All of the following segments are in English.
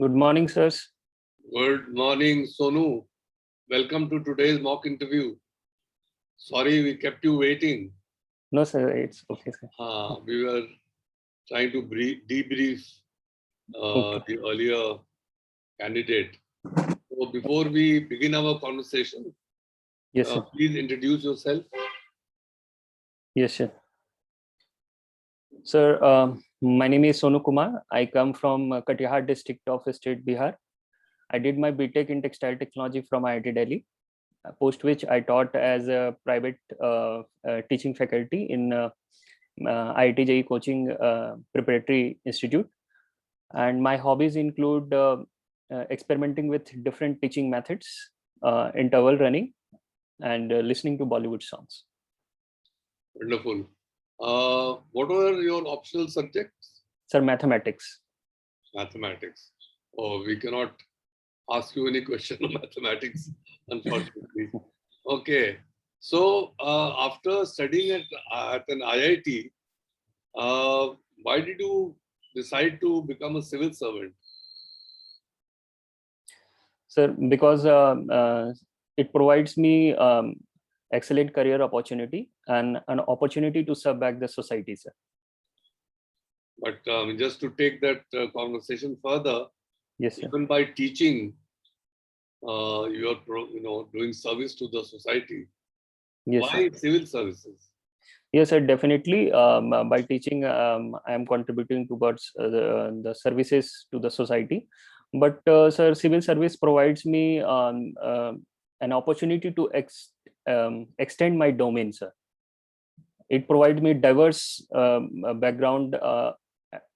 Good morning, sirs. Good morning, Sonu. Welcome to today's mock interview. Sorry we kept you waiting. No, sir, it's okay, sir. We were trying to debrief Okay. the earlier candidate. So before we begin our conversation, Yes, sir. please introduce yourself. Yes, sir. Sir, my name is Sonu Kumar. I come from Katihar district of State Bihar. I did my BTech in textile technology from IIT Delhi, post which I taught as a private teaching faculty in IIT JEE Coaching Preparatory Institute. And my hobbies include experimenting with different teaching methods, interval running, and listening to Bollywood songs. Wonderful. What were your optional subjects? Sir, mathematics. Mathematics. Oh, we cannot ask you any question on mathematics, unfortunately. Okay. So after studying at an IIT, why did you decide to become a civil servant? Sir, because it provides me excellent career opportunity and an opportunity to serve back the society, sir. But just to take that conversation further, Yes, sir. even by teaching, you are doing service to the society. Yes, Why sir. civil services? Yes, sir, definitely. By teaching, I am contributing towards the services to the society. But, sir, civil service provides me an opportunity to extend my domain, sir. It provides me diverse background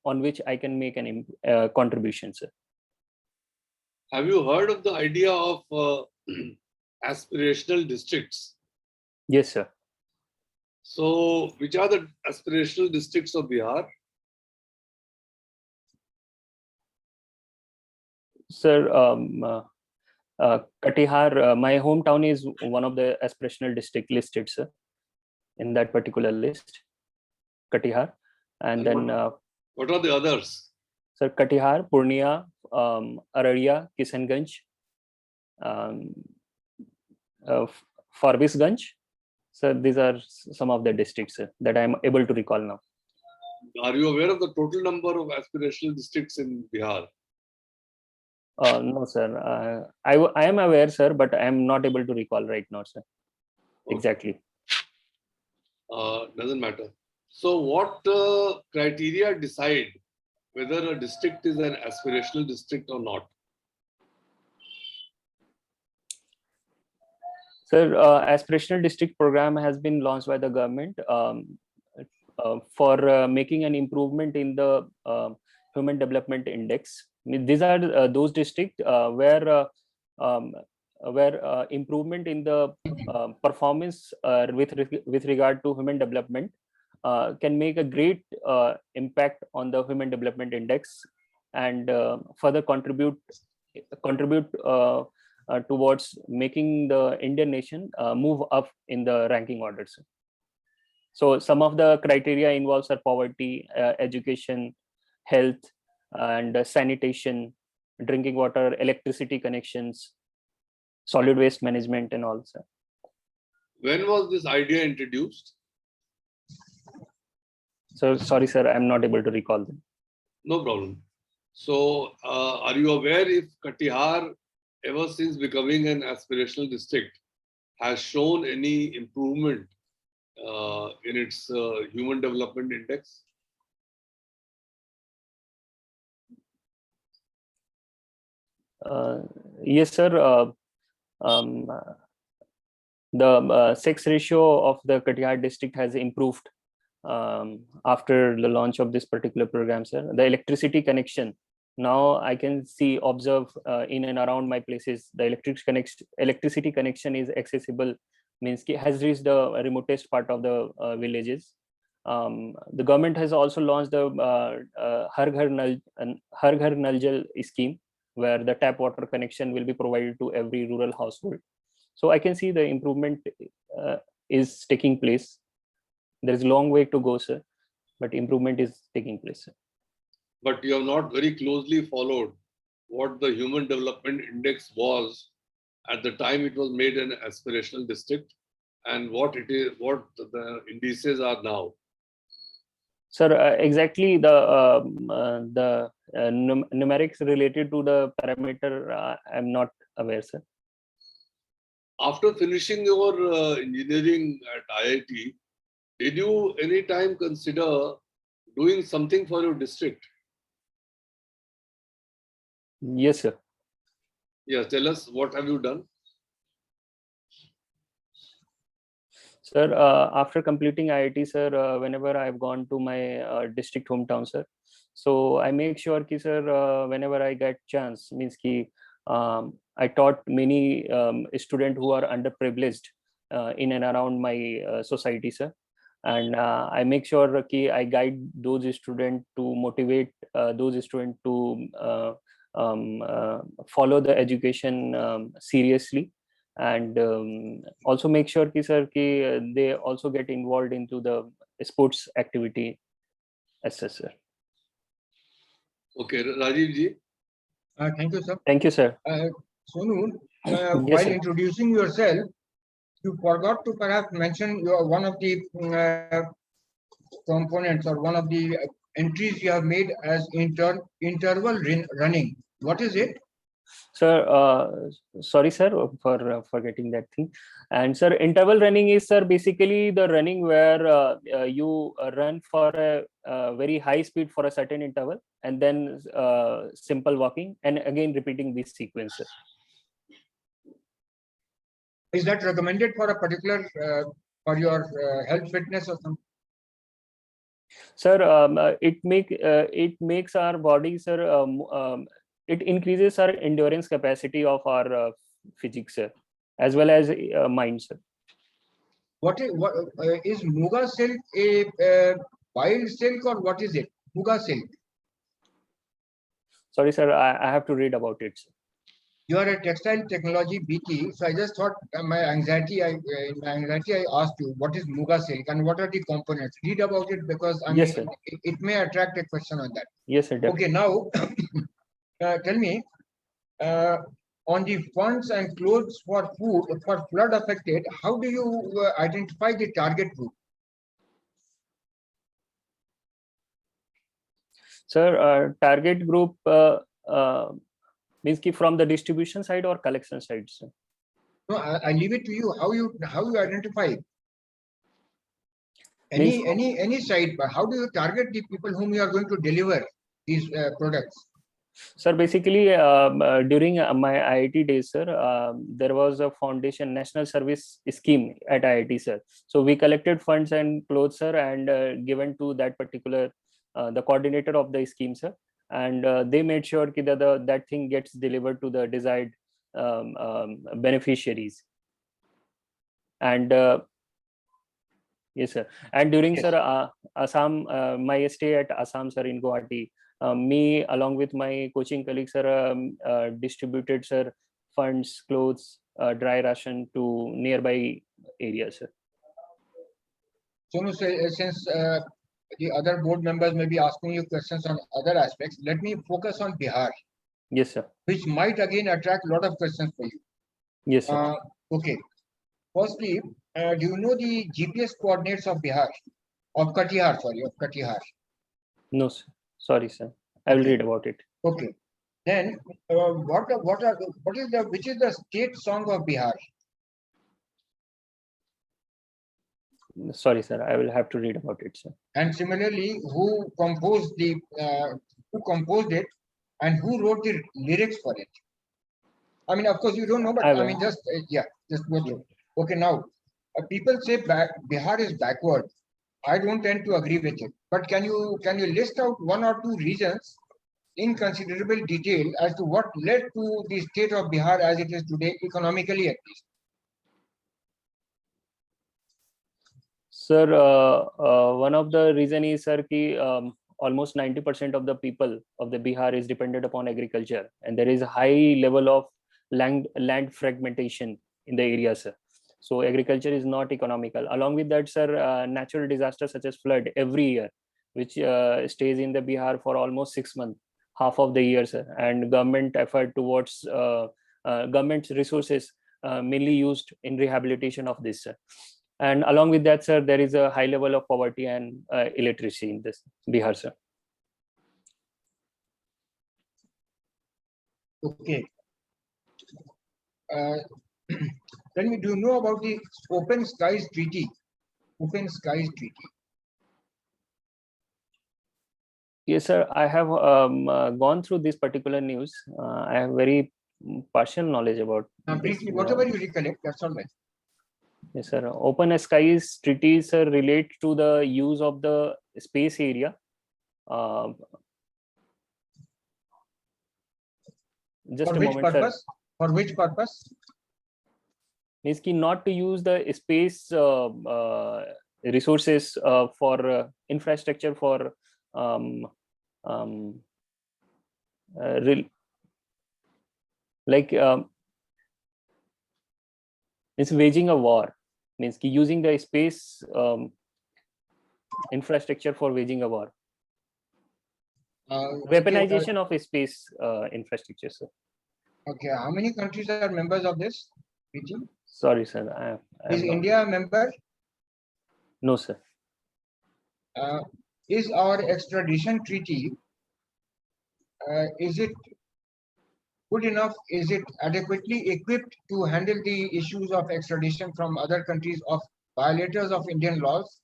on which I can make an contribution, sir. Have you heard of the idea of aspirational districts? Yes, sir. So, which are the aspirational districts of Bihar? Sir, Katihar, my hometown is one of the aspirational district listed, sir, in that particular list, Katihar. And then, what are the others? Sir, Katihar, Purnia, Araria, Kishanganj, Farbisganj. So these are some of the districts, sir, that I am able to recall now. Are you aware of the total number of aspirational districts in Bihar? No, sir. I am aware, sir, but I am not able to recall right now, sir. Okay. Exactly. Doesn't matter. So, what criteria decide whether a district is an aspirational district or not? Sir, aspirational district program has been launched by the government for making an improvement in the Human Development Index. I mean, these are those districts where improvement in the performance with regard to human development can make a great impact on the Human Development Index and further contribute towards making the Indian nation move up in the ranking orders. So some of the criteria involves are poverty, education, health, and sanitation, drinking water, electricity connections, solid waste management, and all, sir. When was this idea introduced? So sorry, sir, I'm not able to recall them. No problem. So, are you aware if Katihar, ever since becoming an aspirational district, has shown any improvement in its Human Development Index? Yes, sir. The sex ratio of the Katihar district has improved after the launch of this particular program, sir. The electricity connection, now I can observe in and around my places, the electricity connection is accessible, means has reached the remotest part of the villages. The government has also launched the Har Ghar Nal Jal scheme, where the tap water connection will be provided to every rural household. So I can see the improvement is taking place. There is a long way to go, sir, but improvement is taking place, sir. But you have not very closely followed what the Human Development Index was at the time it was made an aspirational district, and what it is, what the indices are now? Sir, exactly the numerics related to the parameter, I'm not aware, sir. After finishing your engineering at IIT, did you any time consider doing something for your district? Yes, sir. Yes, tell us, what have you done? Sir, after completing IIT, sir, whenever I've gone to my district hometown, sir, so I make sure ki, sir, whenever I get chance, means ki, I taught many students who are underprivileged in and around my society, sir. And I make sure ki I guide those students to motivate those students to follow the education seriously, and also make sure ki, sir, ki they also get involved into the sports activity as such, sir. Okay, Rajiv ji. Thank you, sir. Thank you, sir. Sonu, Yes, while sir. introducing yourself, you forgot to perhaps mention one of the components or one of the entries you have made as interval running. What is it? Sir, sorry, sir, for forgetting that thing. And sir, interval running is, sir, basically the running where you run for a very high speed for a certain interval, and then simple walking, and again repeating this sequence, sir. Is that recommended for a particular for your health fitness or something? Sir, it makes our body, sir, it increases our endurance capacity of our physics, sir, as well as mind, sir. What is Muga silk a wild silk or what is it? Muga silk. Sorry, sir, I have to read about it, sir. You are a textile technology BT, so I just thought in my anxiety I asked you what is Muga silk and what are the components. Read about it because I Yes, mean sir. it may attract a question on that. Yes, sir. Okay, now tell me on the funds and clothes for food for flood affected, how do you identify the target group? Sir, target group means ki from the distribution side or collection side, sir? No, I leave it to you. How you identify it? Means- Any side, but how do you target the people whom you are going to deliver these products? Sir, basically, during my IIT days, sir, there was a foundation national service scheme at IIT, sir. So we collected funds and clothes, sir, and given to that particular the coordinator of the scheme, sir, and they made sure that thing gets delivered to the desired beneficiaries. And yes, sir. And during, Yes. sir, Assam, my stay at Assam, sir, in Guwahati, me along with my coaching colleagues, sir, distributed, sir, funds, clothes, dry ration to nearby areas, sir. So, since the other board members may be asking you questions on other aspects, let me focus on Bihar, Yes, sir. which might again attract a lot of questions for you. Yes, sir. Okay. Firstly, do you know the GPS coordinates of Bihar? Of Katihar, sorry, of Katihar. No, sir. Sorry, sir. I will Okay. read about it. Okay. Then, which is the state song of Bihar? Sorry, sir. I will have to read about it, sir. And similarly, who composed it, and who wrote the lyrics for it? I mean, of course, you don't know, but I mean, just go through. Okay, now people say Bihar is backward. I don't tend to agree with it. But can you list out one or two reasons in considerable detail as to what led to the state of Bihar as it is today, economically at least? Sir, one of the reason is, sir, ki almost 90% of the people of the Bihar is dependent upon agriculture, and there is a high level of land fragmentation in the area, sir. So agriculture is not economical. Along with that, sir, natural disasters such as flood every year, which stays in the Bihar for almost 6 months, half of the year, sir, and government effort towards government's resources mainly used in rehabilitation of this, sir. And along with that, sir, there is a high level of poverty and illiteracy in this Bihar, sir. Okay. Tell me, do you know about the Open Skies Treaty? Open Skies Treaty. Yes, sir. I have gone through this particular news. I have very partial knowledge about. Briefly, whatever you recollect, that's all right. Yes, sir. Open Skies treaties relate to the use of the space area. Just For a which moment, purpose? sir. For which purpose? Means not to use the space resources for infrastructure for it's waging a war, means using the space infrastructure for waging a war. Weaponization of a space infrastructure, sir. Okay, how many countries are members of this treaty? Sorry, sir. Is India a member? No, sir. Is our extradition treaty, is it good enough? Is it adequately equipped to handle the issues of extradition from other countries of violators of Indian laws?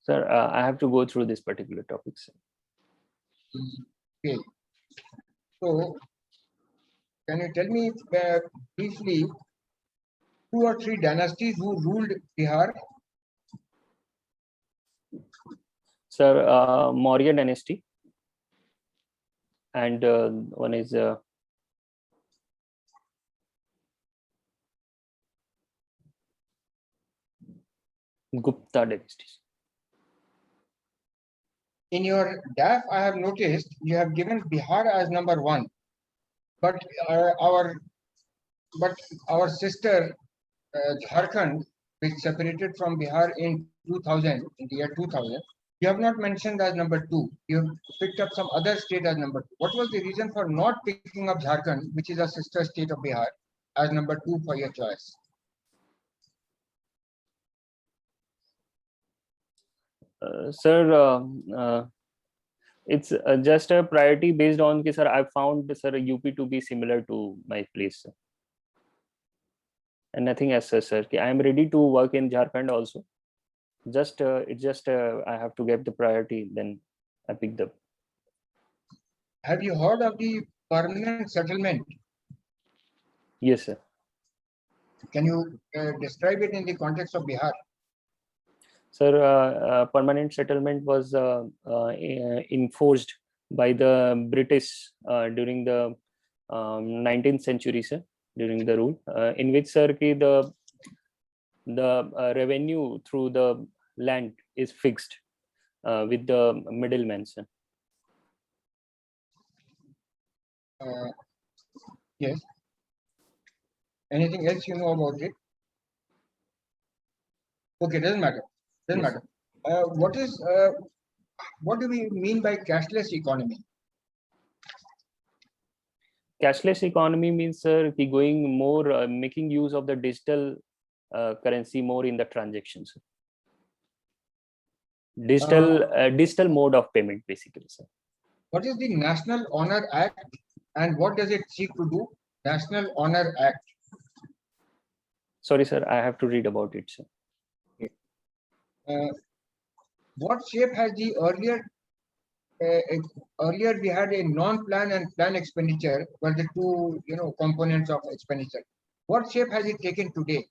Sir, I have to go through this particular topic, sir. Okay. So, can you tell me briefly 2 or 3 dynasties who ruled Bihar? Sir, Maurya dynasty, and one is Gupta dynasty. In your DAF, I have noticed you have given Bihar as number 1, but our sister Jharkhand, which separated from Bihar in 2000, in the year 2000, you have not mentioned as number 2. You have picked up some other state as number 2. What was the reason for not picking up Jharkhand, which is a sister state of Bihar, as number 2 for your choice? Sir, it's just a priority based on, sir, I found, sir, UP to be similar to my place, sir. And nothing else, sir. I am ready to work in Jharkhand also. Just I have to get the priority, then I picked up. Have you heard of the permanent settlement? Yes, sir. Can you describe it in the context of Bihar? Sir, permanent settlement was enforced by the British during the 19th century, sir, during the rule, in which, sir, the revenue through the land is fixed with the middlemen, sir. Yes. Anything else you know about it? Okay, doesn't matter. Doesn't Yes. Matter. What do we mean by cashless economy? Cashless economy means, sir, going more, making use of the digital currency more in the transactions. Digital mode of payment, basically, sir. What is the National Honor Act and what does it seek to do? National Honor Act. Sorry, sir, I have to read about it, sir. What shape has the earlier we had a non-plan and plan expenditure were the two components of expenditure. What shape has it taken today?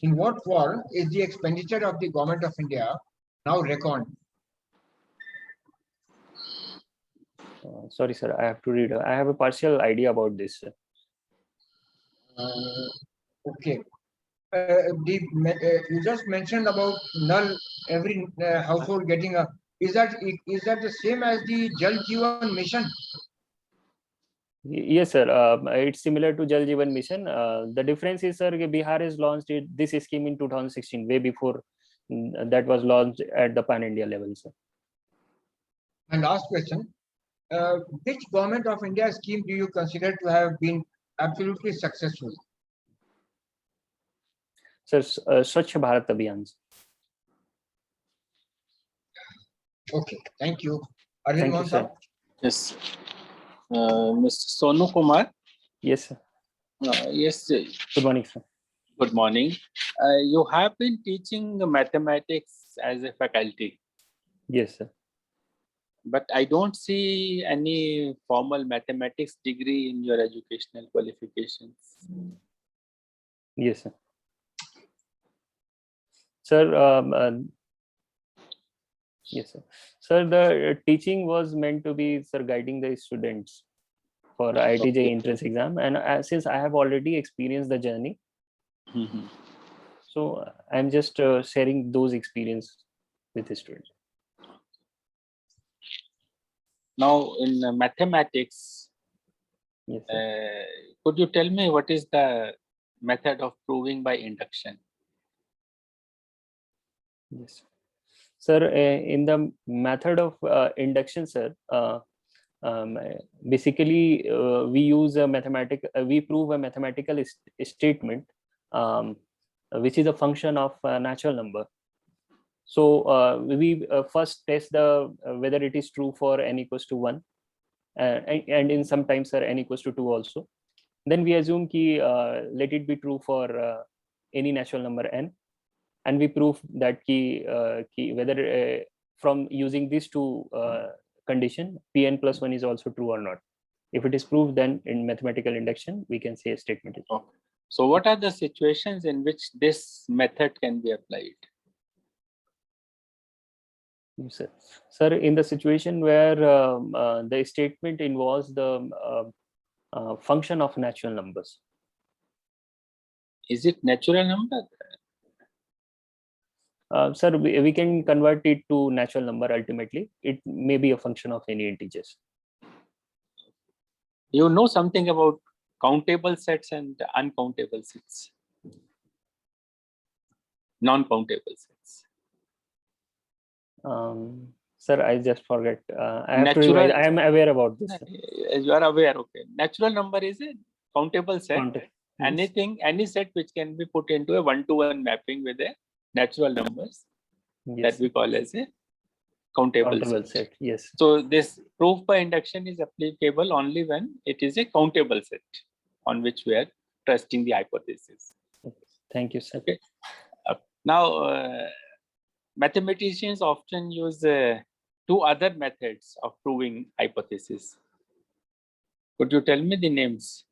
In what form is the expenditure of the government of India now reckoned? Sorry, sir, I have to read. I have a partial idea about this, sir. Okay. You just mentioned about null, every household getting a. Is that the same as the Jal Jeevan Mission? Yes, sir. It's similar to Jal Jeevan Mission. The difference is, sir, Bihar has launched this scheme in 2016, way before that was launched at the Pan India level, sir. And last question, which government of India scheme do you consider to have been absolutely successful? Sir, Swachh Bharat Abhiyan. Okay, thank you. Arvind Thank you, Mohan sir. Saab? Yes. Mr. Sonu Kumar. Yes, sir. Yes, Good morning, sir. good morning. You have been teaching mathematics as a faculty, Yes, sir. but I don't see any formal mathematics degree in your educational qualifications. Yes, sir. Sir, yes, sir. Sir, the teaching was meant to be, sir, guiding the students for IIT JEE entrance exam, and since I have already experienced the journey, Mhm. so I'm just sharing those experience with the students. Now, in mathematics, Yes, sir. could you tell me what is the method of proving by induction? Yes, sir. In the method of induction, sir, basically we use a we prove a mathematical statement, which is a function of a natural number. So we first test the whether it is true for n equals to 1, and in sometimes sir n equals to 2 also. Then we assume ki let it be true for any natural number n, and we prove that ki whether from using these two condition pn plus 1 is also true or not. If it is proved, then in mathematical induction we can say a statement is true. Okay. So what are the situations in which this method can be applied? Yes, sir. Sir, in the situation where the statement involves the function of natural numbers. Is it natural number? Sir, we can convert it to natural number ultimately. It may be a function of any integers. You know something about countable sets and uncountable sets, non-countable sets. Sir, I just forget. I have to revise. I am aware about this. You are aware, okay. Natural number is a countable set. Yes. Anything, any set which can be put into a one-to-one mapping with a natural numbers that we call as a countable set. Yes. So this proof by induction is applicable only when it is a countable set on which we are trusting the hypothesis. Thank you, sir. Okay. Now, mathematicians often use two other methods of proving hypothesis. Could you tell me the names?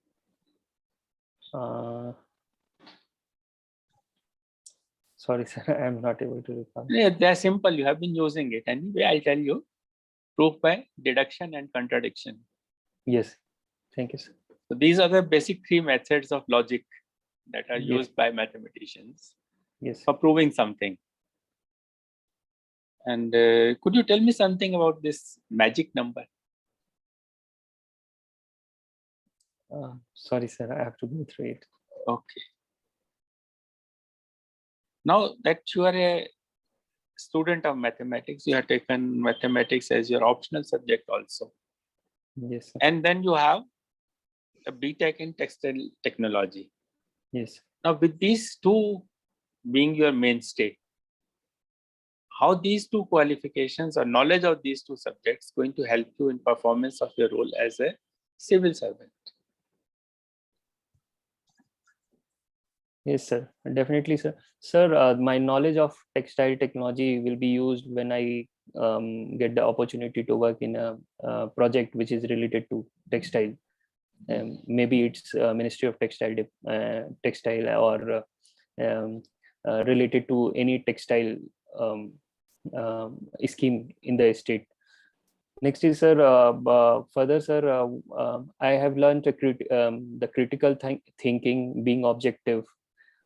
Sorry, sir, I am not able to recall. Yeah, they are simple. You have been using it. Anyway, I'll tell you. Proof by deduction and contradiction. Yes. Thank you, sir. So these are the basic three methods of logic that are used by mathematicians for proving something. And could you tell me something about this magic number? Sorry, sir, I have to go through it. Okay. Now that you are a student of mathematics, you have taken mathematics as your optional subject also. Yes, sir. And then you have a BTech in textile technology. Yes. Now with these two being your mainstay, how these two qualifications or knowledge of these two subjects going to help you in performance of your role as a civil servant? Yes, sir. Definitely, sir. Sir, my knowledge of textile technology will be used when I get the opportunity to work in a project which is related to textile. Maybe it's Ministry of Textile or related to any textile scheme in the state. Next is, sir, further, sir, I have learned the critical thinking, being objective,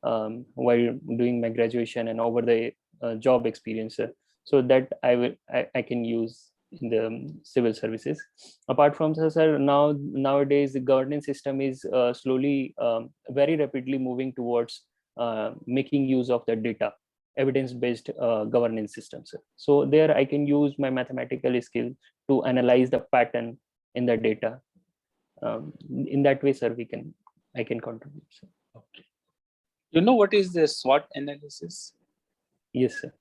while doing my graduation and over the job experience, sir. So that I can use in the civil services. Apart from this, sir, nowadays the governance system is slowly, very rapidly moving towards making use of the data evidence-based governance system, sir. So there I can use my mathematical skill to analyze the pattern in the data. In that way, sir, I can contribute, sir. Okay. You know what is the SWOT analysis? Yes, sir.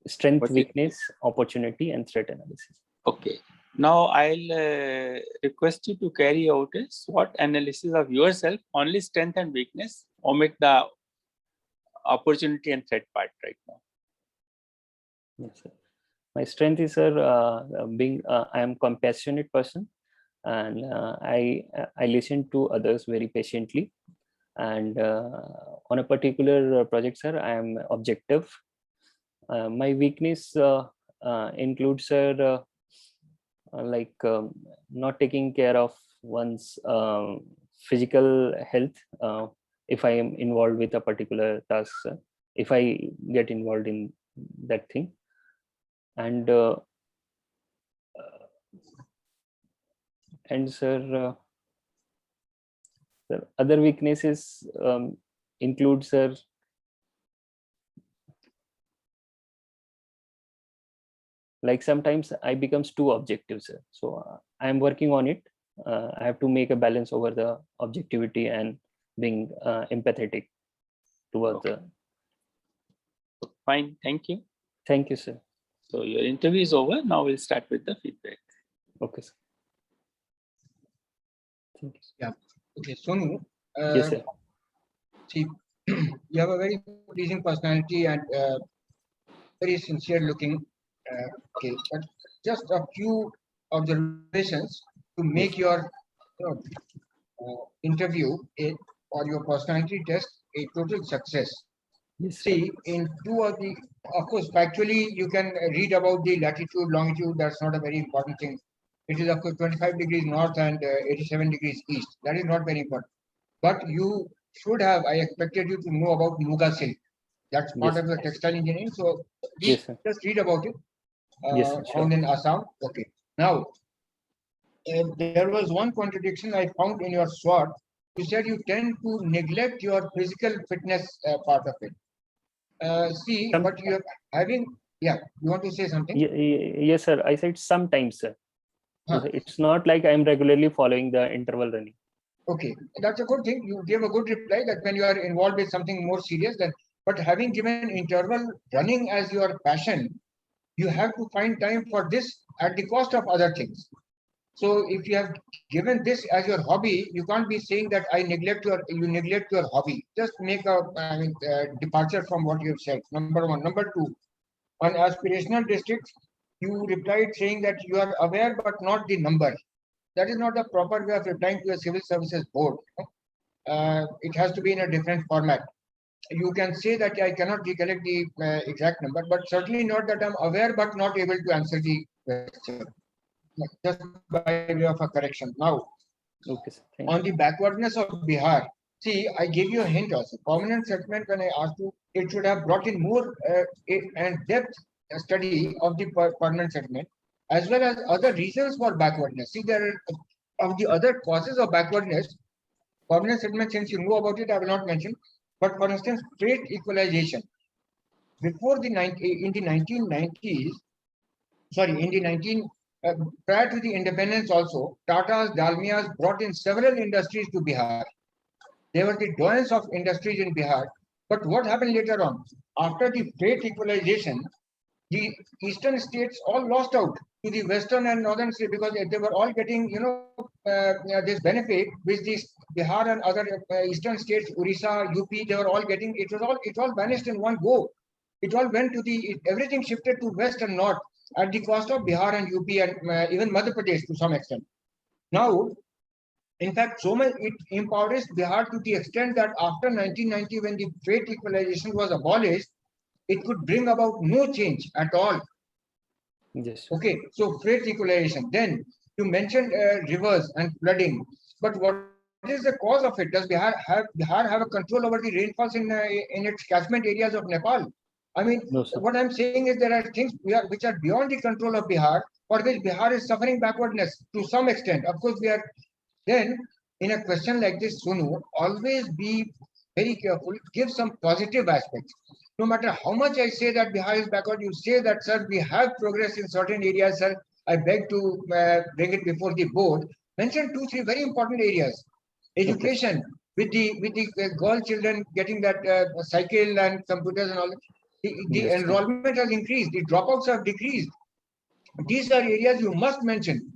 Strength, What is- weakness, opportunity, and threat analysis. Okay. Now I'll request you to carry out a SWOT analysis of yourself, only strength and weakness, omit the opportunity and threat part right now. Yes, sir. My strength is, sir, I am compassionate person, and I listen to others very patiently. And on a particular project, sir, I am objective. My weakness includes, sir, like not taking care of one's physical health if I am involved with a particular task, sir, if I get involved in that thing. And sir, other weaknesses include, sir, like sometimes I becomes too objective, sir. So I am working on it. I have to make a balance over the objectivity and being empathetic towards Okay. Fine, thank you. Thank you, sir. So your interview is over. Now we'll start with the feedback. Okay, sir. Thank you, sir. Okay, Sonu. Yes, sir. See, you have a very pleasing personality and very sincere looking. Okay, but just a few observations to make your interview or your personality test a total success. Yes, sir. See, in two of the, of course, factually, you can read about the latitude, longitude. That's not a very important thing. It is, of course, 25 degrees north and 87 degrees east. That is not very important. But you should have, I expected you to know about Muga silk. That's part Yes. of the textile engineering. So Yes, sir. just read about it. Yes, sir, sure. Found in Assam. Okay. Now, there was one contradiction I found in your SWOT. You said you tend to neglect your physical fitness part of it. See, but you are having, yeah, you want to say something? Yes, sir. I said sometimes, sir. Huh. It's not like I'm regularly following the interval running. Okay, that's a good thing. You gave a good reply that when you are involved with something more serious, then, but having given interval running as your passion, you have to find time for this at the cost of other things. So if you have given this as your hobby, you can't be saying that you neglect your hobby. Just make a departure from what you have said. Number one. Number two, on aspirational districts, you replied saying that you are aware but not the number. That is not the proper way of replying to a civil services board. It has to be in a different format. You can say that I cannot recollect the exact number, but certainly not that I'm aware but not able to answer the question. Just by way of a correction. Now, Okay, sir. on the backwardness of Bihar, see, I gave you a hint also. Permanent settlement, when I asked you, it should have brought in more and depth study of the permanent settlement, as well as other reasons for backwardness. See, there are of the other causes of backwardness, permanent settlement, since you know about it, I will not mention. But for instance, trade equalization. Before in the 1990s, sorry, in the prior to the independence also, Tata's, Dalmia's brought in several industries to Bihar. They were the doyens of industries in Bihar. But what happened later on? After the freight equalization, the eastern states all lost out to the western and northern states because they were all getting, this benefit which these Bihar and other eastern states, Orissa, UP, they were all getting. It all vanished in one go. It all went to everything shifted to west and north at the cost of Bihar and UP and even Madhya Pradesh to some extent. Now, in fact, so much it impoverished Bihar to the extent that after 1990, when the freight equalization was abolished, it could bring about no change at all. Yes. Okay, so freight equalization. Then you mentioned rivers and flooding, but what is the cause of it? Does Bihar have a control over the rainfalls in its catchment areas of Nepal? I mean, No, sir. what I'm saying is there are things which are beyond the control of Bihar, for which Bihar is suffering backwardness to some extent. Of course, we are. Then, in a question like this, Sonu, always be very careful. Give some positive aspects. no matter how much I say that Bihar is backward, you say that, sir, we have progress in certain areas, sir. I beg to bring it before the board. Mention 2-3 very important areas. Education, with the girl children getting that cycle and computers and all. The enrollment has increased. The dropouts have decreased. These are areas you must mention.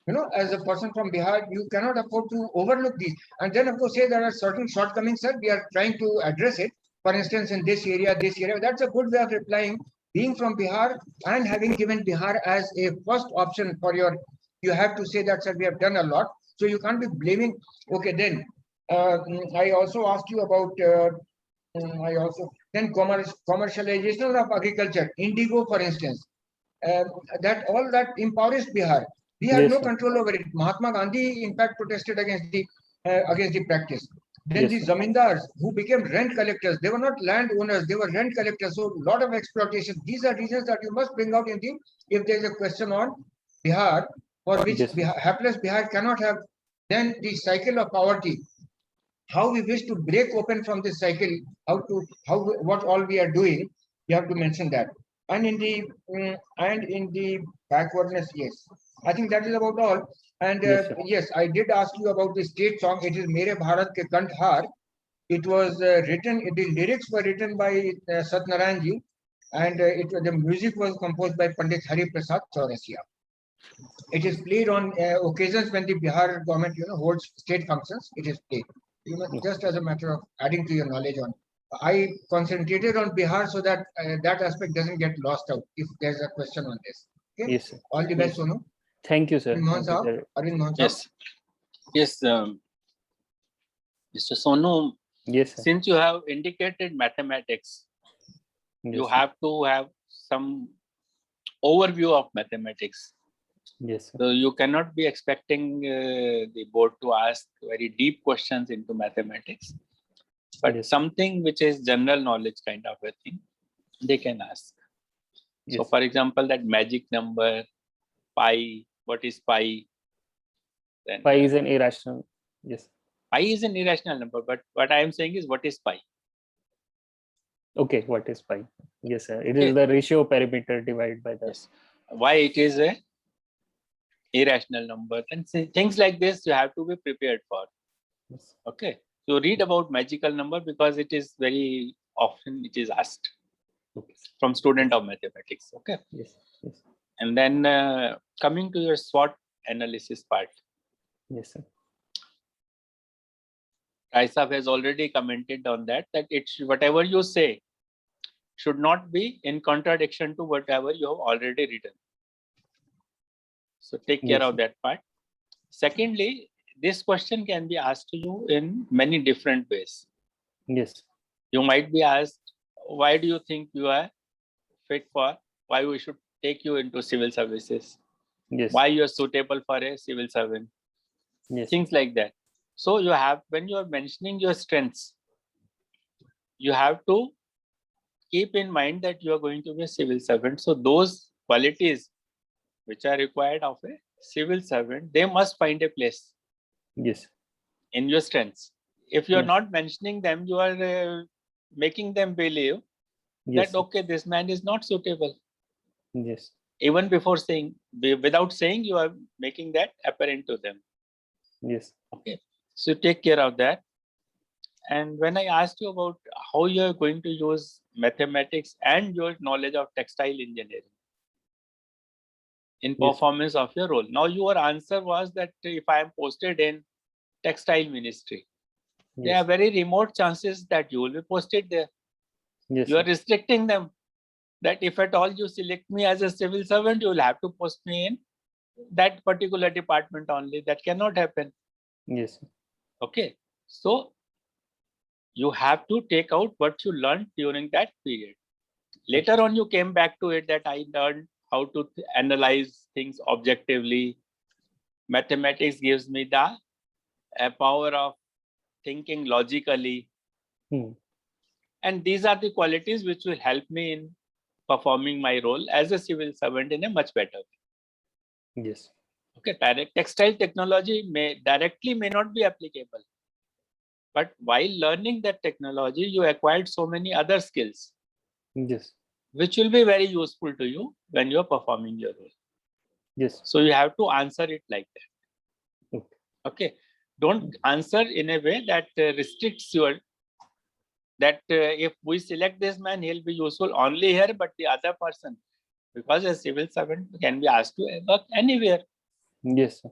You know, as a person from Bihar, you cannot afford to overlook these. And then, of course, say there are certain shortcomings, sir. We are trying to address it. For instance, in this area, that's a good way of replying. Being from Bihar and having given Bihar as a first option for your, you have to say that, sir, we have done a lot. So you can't be blaming. Okay, then I also asked you about. Then commercialization of agriculture, indigo, for instance. That all that empowers Bihar. We have no control over it. Mahatma Gandhi, in fact, protested against the practice. Then the zamindars who became rent collectors, they were not land owners, they were rent collectors. So a lot of exploitation. These are reasons that you must bring out in the, if there is a question on Bihar, for which hapless Bihar cannot have. Then the cycle of poverty. How we wish to break open from this cycle, what all we are doing, you have to mention that. And in the backwardness, yes, I think that is about all. And yes, I did ask you about the state song. It is Mere Bharat Ke Kanth Har. It was written, the lyrics were written by Satnarayan ji, and the music was composed by Pandit Hari Prasad Chaurasia. It is played on occasions when the Bihar government, holds state functions. It is played. Just as a matter of adding to your knowledge on. I concentrated on Bihar so that that aspect doesn't get lost out if there's a question on this. Okay? Yes, sir. All the best, Sonu. Thank you, sir. Arvind Mohan Yes. Yes, Mr. Sonu. Yes, sir. Since you have indicated mathematics, you have to have some overview of mathematics. Yes, sir. So you cannot be expecting the board to ask very deep questions into mathematics, but something which is general knowledge kind of a thing, they can ask. So for example, that magic number, pi, what is pi? Then, pi is an irrational. Yes. Pi is an irrational number, but what I am saying is, what is pi? Okay, what is pi? Yes, sir. It is the ratio perimeter divided by the. Yes. Why it is a irrational number, and things like this you have to be prepared for. Yes. Okay, so read about magical number because it is very often it is asked from student of mathematics. Okay. Yes. Yes. And then coming to your SWOT analysis part. Yes, sir. Raisab has already commented on that it should, whatever you say should not be in contradiction to whatever you have already written. So take care of that part. Secondly, this question can be asked to you in many different ways. Yes. You might be asked, why do you think you are fit for, why we should take you into civil services? Yes. Why you are suitable for a civil servant? Yes. Things like that. So you have, when you are mentioning your strengths, you have to keep in mind that you are going to be a civil servant. So those qualities which are required of a civil servant, they must find a place. Yes. In your strengths. If you are not mentioning them, you are making them believe that, okay, this man is not suitable. Yes. Even before saying, without saying, you are making that apparent to them. Yes. Okay. So take care of that. And when I asked you about how you are going to use mathematics and your knowledge of textile engineering in performance of your role. Now, your answer was that if I am posted in textile ministry, there are very remote chances that you will be posted there. Yes, you are restricting them that if at all you select me as a civil servant, you will have to post me in that particular department only. That cannot happen. Yes. Okay. So you have to take out what you learned during that period. Later on, you came back to it that I learned how to analyze things objectively. Mathematics gives me the power of thinking logically. And these are the qualities which will help me in performing my role as a civil servant in a much better way. Yes. Okay, textile technology may not be applicable. But while learning that technology, you acquired so many other skills. Yes. which will be very useful to you when you are performing your role. Yes. So you have to answer it like that. Okay. Okay. Don't answer in a way that restricts your, that if we select this man, he'll be useful only here, but the other person, because a civil servant can be asked to work anywhere. Yes, sir.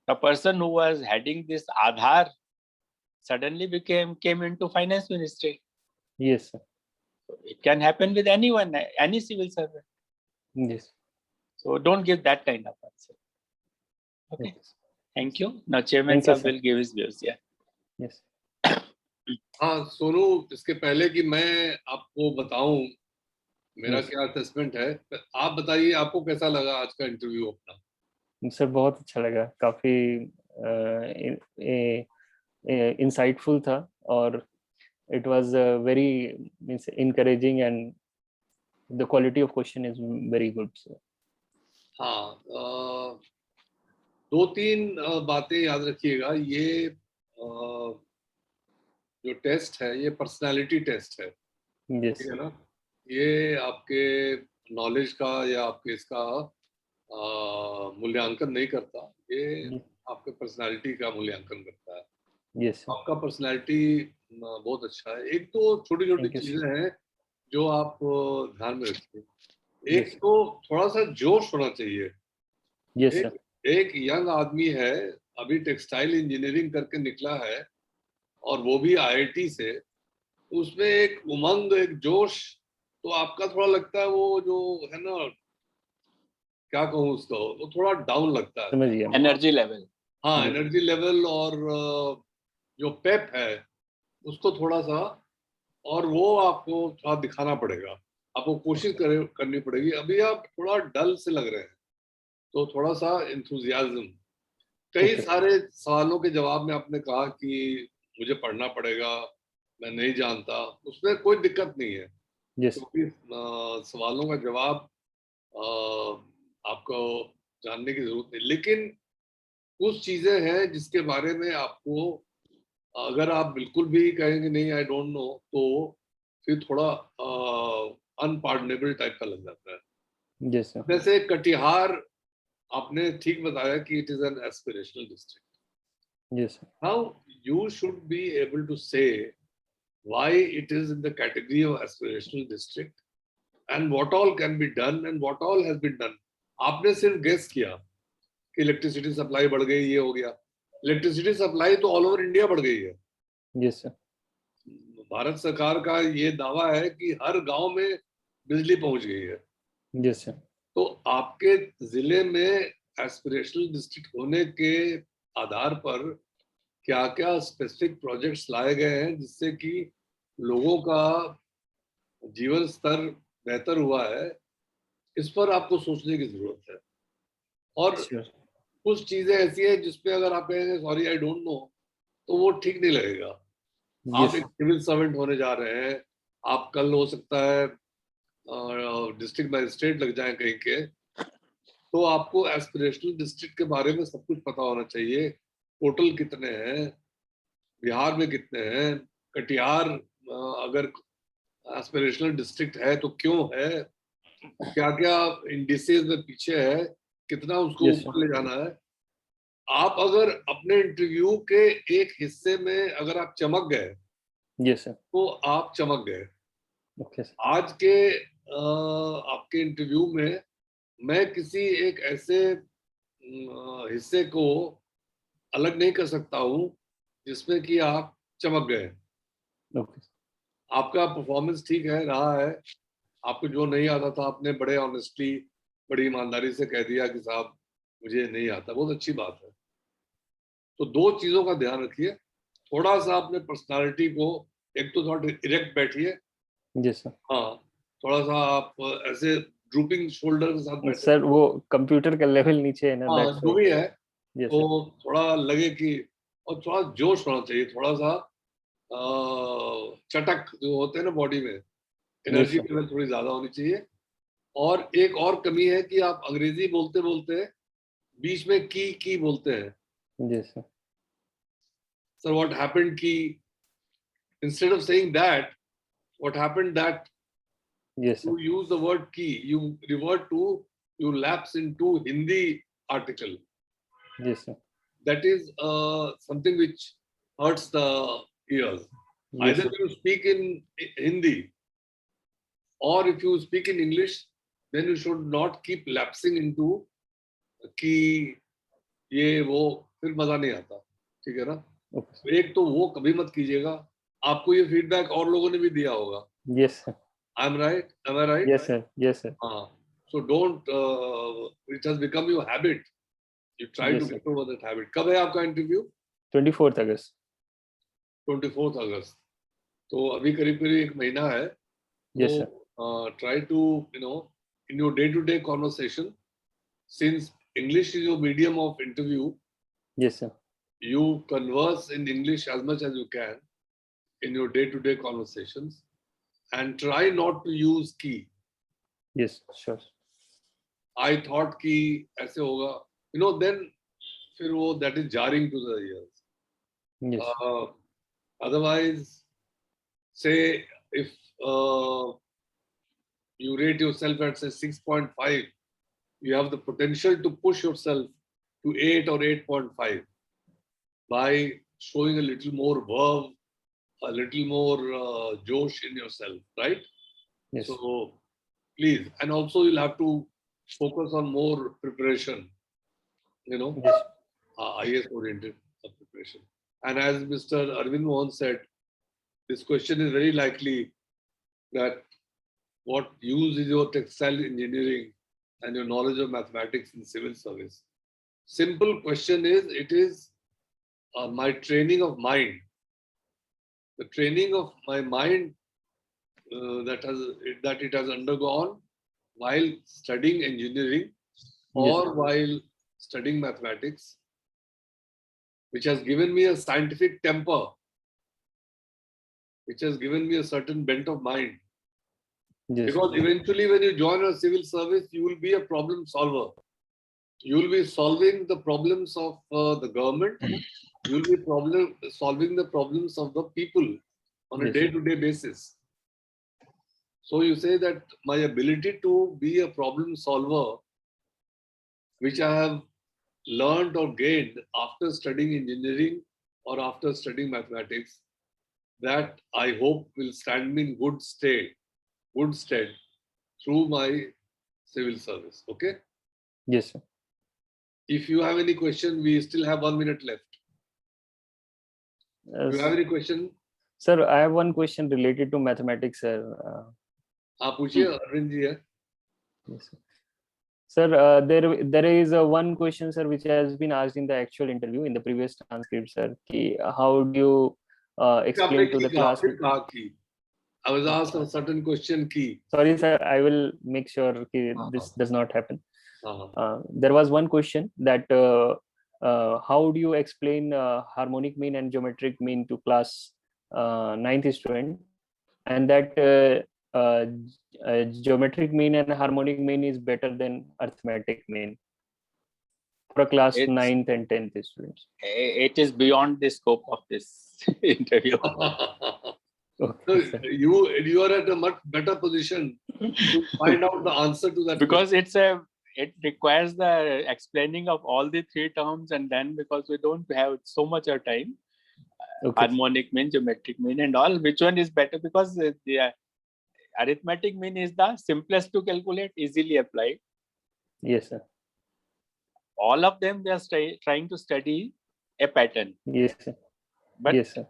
The person who was heading this Aadhaar suddenly came into finance ministry. Yes, sir. So it can happen with anyone, any civil servant. Yes. So don't give that kind of answer. Okay. Okay. Thank you. Now Chairman Thank you, Sahab sir. will give his views. Yeah. Yes. हाँ सोनू, इसके पहले कि मैं आपको बताऊं मेरा Yes. क्या assessment है, आप बताइए आपको कैसा लगा आज का इंटरव्यू अपना? सर बहुत अच्छा लगा, काफी इंसाइटफुल था और it was very means encouraging and the quality of question is very good, sir. हाँ, दो तीन बातें याद रखिएगा। ये जो टेस्ट है ये पर्सनालिटी टेस्ट है, Yes. ठीक है ना? ये आपके नॉलेज का या आपके इसका मूल्यांकन नहीं करता, ये आपके पर्सनालिटी का मूल्यांकन करता है। Yes, sir. आपका पर्सनालिटी बहुत अच्छा है। एक तो छोटी छोटी Thank you, चीजें हैं जो आप ध्यान में रखिए। एक Yes. तो थोड़ा सा जोश होना चाहिए। Yes, sir. एक यंग आदमी है, अभी टेक्सटाइल इंजीनियरिंग करके निकला है और वो भी आईआईटी से, उसमें एक उमंग, एक जोश, तो आपका थोड़ा लगता है वो जो है ना, क्या कहूँ उसको, वो थोड़ा डाउन लगता है। समझ गया। Energy level. हाँ, जी। एनर्जी लेवल और जो पेप है उसको थोड़ा सा, और वो आपको थोड़ा दिखाना पड़ेगा, आपको कोशिश करनी पड़ेगी। अभी आप थोड़ा डल से लग रहे हैं, तो थोड़ा सा एंथुसियाज्म। कई सारे सवालों के जवाब में आपने कहा कि मुझे पढ़ना पड़ेगा, मैं नहीं जानता, उसमें कोई दिक्कत नहीं है, Yes. क्योंकि सवालों का जवाब आपको जानने की जरूरत नहीं। लेकिन कुछ चीजें हैं जिसके बारे में आपको, अगर आप बिल्कुल भी कहेंगे नहीं आई डोंट नो, तो फिर थोड़ा अनपार्डनेबल टाइप का लग जाता है। Yes, sir. जैसे कटिहार आपने ठीक बताया कि it is an aspirational district. Yes, sir. Now you should be able to say why it is in the category of aspirational district and what all can be done and what all has been done. आपने सिर्फ guess किया कि electricity supply बढ़ गई, ये हो गया। Electricity supply तो ऑल ओवर इंडिया बढ़ गई है। Yes, sir. भारत सरकार का ये दावा है कि हर गांव में बिजली पहुंच गई है। Yes, sir. तो आपके जिले में एस्पिरेशनल डिस्ट्रिक्ट होने के आधार पर क्या क्या स्पेसिफिक प्रोजेक्ट्स लाए गए हैं जिससे कि लोगों का जीवन स्तर बेहतर हुआ है, इस पर आपको सोचने की जरूरत है। और Sure. कुछ चीजें ऐसी हैं जिसपे अगर आप कहेंगे सॉरी आई डोंट नो, तो वो ठीक नहीं लगेगा। आप Yes. एक सिविल सर्वेंट होने जा रहे हैं, आप कल हो सकता है डिस्ट्रिक्ट मजिस्ट्रेट लग जाए कहीं के, तो आपको एस्पिरेशनल डिस्ट्रिक्ट के बारे में सब कुछ पता होना चाहिए। टोटल कितने हैं, बिहार में कितने हैं, कटिहार अगर एस्पिरेशनल डिस्ट्रिक्ट है तो क्यों है, क्या क्या इंडिसेस में पीछे है, कितना उसको Yes, ऊपर ले जाना है। आप अगर अपने इंटरव्यू के एक हिस्से में अगर आप चमक गए, Yes, sir. तो आप चमक गए। Okay, sir. आज के आपके इंटरव्यू में मैं किसी एक ऐसे हिस्से को अलग नहीं कर सकता हूं जिसमें कि आप चमक गए। Okay. आपका परफॉर्मेंस ठीक है रहा है, आपको जो नहीं आता था आपने बड़े ऑनेस्टली, बड़ी ईमानदारी से कह दिया कि साहब मुझे नहीं आता, बहुत अच्छी बात है। तो दो चीजों का ध्यान रखिए, थोड़ा सा अपने पर्सनालिटी को, एक तो थोड़ा इरेक्ट बैठिए। Yes, sir. हाँ, थोड़ा सा आप ऐसे ड्रूपिंग शोल्डर के साथ बैठे। सर वो कंप्यूटर का लेवल नीचे है ना, हाँ, that's जो why. भी है, Yes, तो sir. थोड़ा लगे कि, और थोड़ा जोश होना चाहिए, थोड़ा सा चटक जो होते हैं ना बॉडी में, एनर्जी sir. लेवल थोड़ी ज्यादा होनी चाहिए। और एक और कमी है कि आप अंग्रेजी बोलते बोलते बीच में की बोलते हैं। Yes, sir. Sir what happened की, instead of saying that, what happened that, Yes, sir. You use the word key. You revert to, you lapse into Hindi article. Yes, sir. That is something which hurts the ears. Yes, Either sir. you speak in Hindi, or if you speak in English, then you should not keep lapsing into कि ये वो, फिर मजा नहीं आता, ठीक है ना? Okay, sir. एक तो वो कभी मत कीजिएगा. आपको ये फीडबैक और लोगों ने भी दिया होगा. Yes, sir. I'm right? Am I right? Yes, sir. Yes, sir. So don't. It has become your habit. You try Yes, to sir. get over that habit. कब है आपका interview? 24th August. 24th August. तो अभी करीब करीब एक महीना है. Yes, So, sir. try to, in your day-to-day conversation, since English is your medium of interview, Yes, sir. you converse in English as much as you can in your day-to-day conversations, and try not to use key. Yes, sure. I thought कि ऐसे होगा, then फिर वो that is jarring to the ears. Yes. Otherwise, say if you rate yourself at say 6.5, you have the potential to push yourself to 8 or 8.5 by showing a little more verve, a little more josh in yourself, right? Yes. So please, and also you'll have to focus on more preparation, Yes. IAS oriented preparation. And as Mr. Arvind Mohan said, this question is very likely that what use is your textile engineering and your knowledge of mathematics in civil service? Simple question is, it is my training of mind. The training of my mind that it has undergone while studying engineering or Yes. while studying mathematics, which has given me a scientific temper, which has given me a certain bent of mind. Yes. Because eventually when you join a civil service, you will be a problem solver. You will be solving the problems of the government. You will be solving the problems of the people on a Yes. day-to-day basis. So you say that my ability to be a problem solver, which I have learned or gained after studying engineering or after studying mathematics, that I hope will stand me in good stead through my civil service. Okay? Yes, sir. If you have any question, we still have 1 minute left. Do you have any question? Sir, I have one question related to mathematics, sir. आप पूछिए, अरविंद जी है. Yes, sir. Sir, there is one question, sir, which has been asked in the actual interview in the previous transcript, sir. How do you explain to the class? I was asked a certain question. Sorry, sir. I will make sure this does not happen. There was one question that how do you explain harmonic mean and geometric mean to class 9th student, and that geometric mean and harmonic mean is better than arithmetic mean for class 9th and 10th students? It is beyond the scope of this interview. Okay, so you are at a much better position to find out the answer to that because question. it requires the explaining of all the three terms, and then because we don't have so much of time, harmonic mean, geometric mean, and all, which one is better? Because the arithmetic mean is the simplest to calculate, easily applied. Yes, sir. All of them, they are trying to study a pattern. Yes, sir. But yes, sir.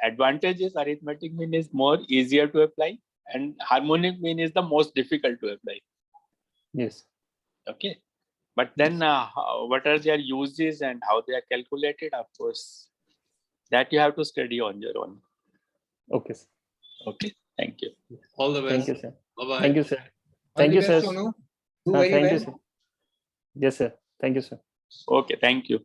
Advantage is arithmetic mean is more easier to apply, and harmonic mean is the most difficult to apply. Yes. Okay. But then what are their uses and how they are calculated, of course, that you have to study on your own. Okay, sir. Okay. Thank you. All the best. Thank you, sir. Bye-bye. Thank you, sir. Thank you, sir. Sonu. Do very Thank well. you, sir. Yes, sir. Thank you, sir. Okay. Thank you.